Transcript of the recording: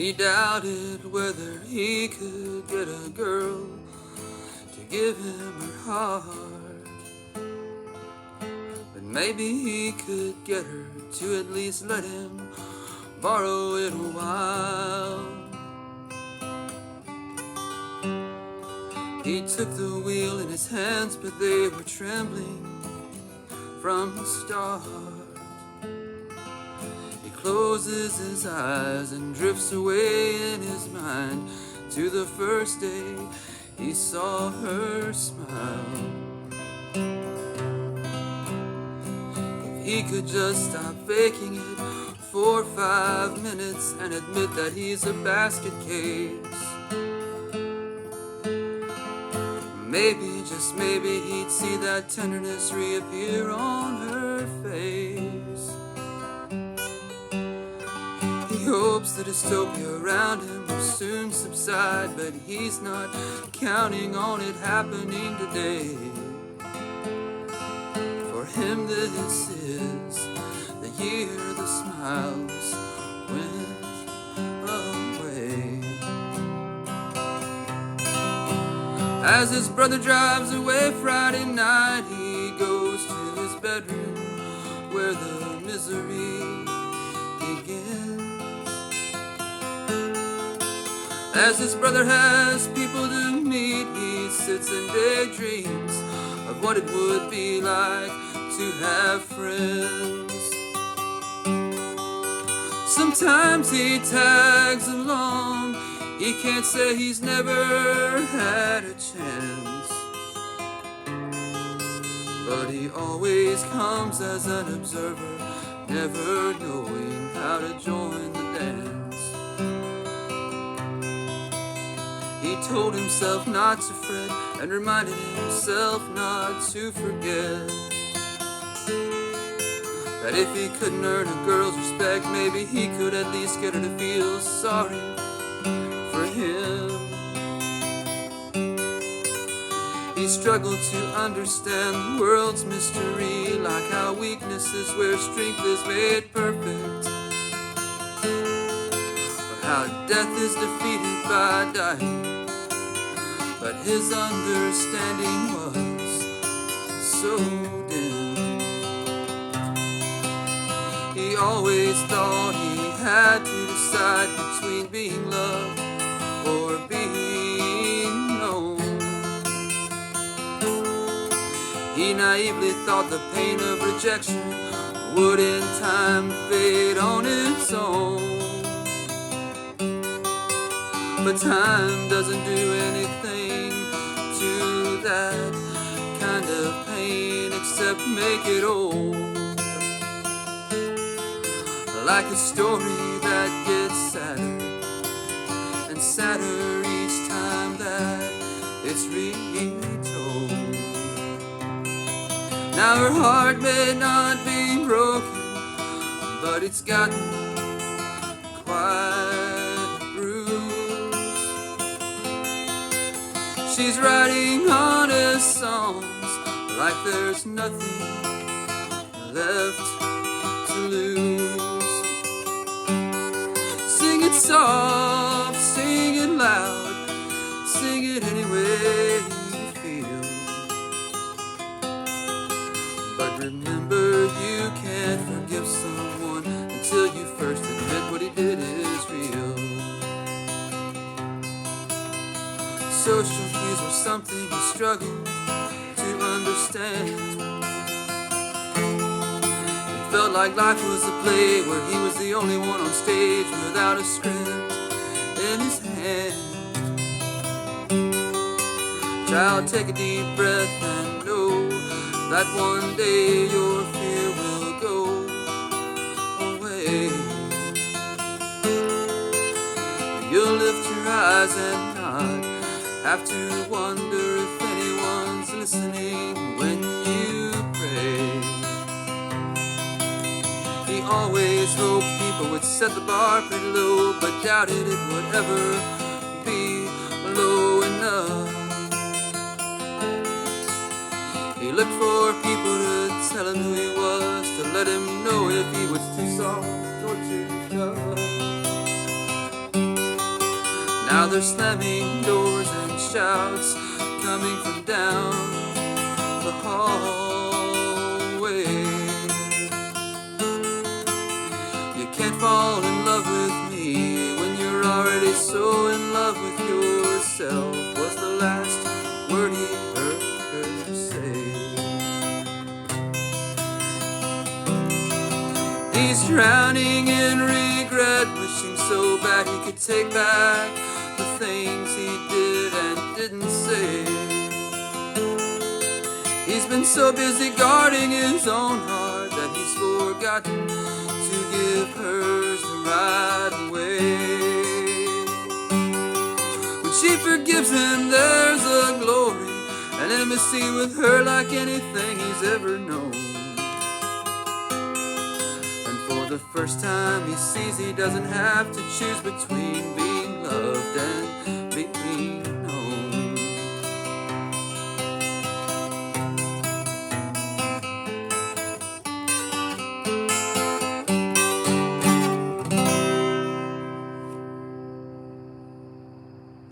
He doubted whether he could get a girl to give him her heart, but maybe he could get her to at least let him borrow it a while. He took the wheel in his hands, but they were trembling from the start. He closes his eyes and drifts away in his mind to the first day he saw her smile. If he could just stop faking it for 5 minutes and admit that he's a basket case, maybe, just maybe, he'd see that tenderness reappear on her face. He hopes the dystopia around him will soon subside, but he's not counting on it happening today. For him this is the year the smiles went away. As his brother drives away Friday night, he goes to his bedroom where the misery begins. As his brother has people to meet, he sits and daydreams of what it would be like to have friends. Sometimes he tags along, he can't say he's never had a chance, but he always comes as an observer, never knowing how to join the dance. He told himself not to fret and reminded himself not to forget that if he couldn't earn a girl's respect, maybe he could at least get her to feel sorry for him. He struggled to understand the world's mystery, like how weakness is where strength is made perfect, or how death is defeated by dying. But his understanding was so dim. He always thought he had to decide between being loved or being known. He naively thought the pain of rejection would in time fade on its own. But time doesn't do anything to that kind of pain except make it old. Like a story that gets sadder and sadder each time that it's retold. Now her heart may not be broken, but it's gotten quite bruised. She's writing honest songs like there's nothing left to lose. Sing it soft, sing it loud, sing it any way you feel. But remember, you can't forgive someone until you first admit what he did is real. Social cues were something he struggled to understand. It felt like life was a play where he was the only one on stage without a script in his hand. Child, take a deep breath and know that one day your fear will go away. You'll lift your eyes and not have to wonder if anyone's listening when you pray. He always hoped people would set the bar pretty low, but doubted it would ever be low enough. He looked for people to tell him who he was, to let him know if he was too soft or too tough. Now they're slamming doors and shouts coming from down the hallway. You can't fall in love with me when you're already so in love with yourself, was the last word he heard her say. He's drowning in regret, wishing so bad he could take back the things he did and didn't say. He's been so busy guarding his own heart that he's forgotten to give hers the right way. When she forgives him, there's a glory, an intimacy with her like anything he's ever known. And for the first time he sees he doesn't have to choose between being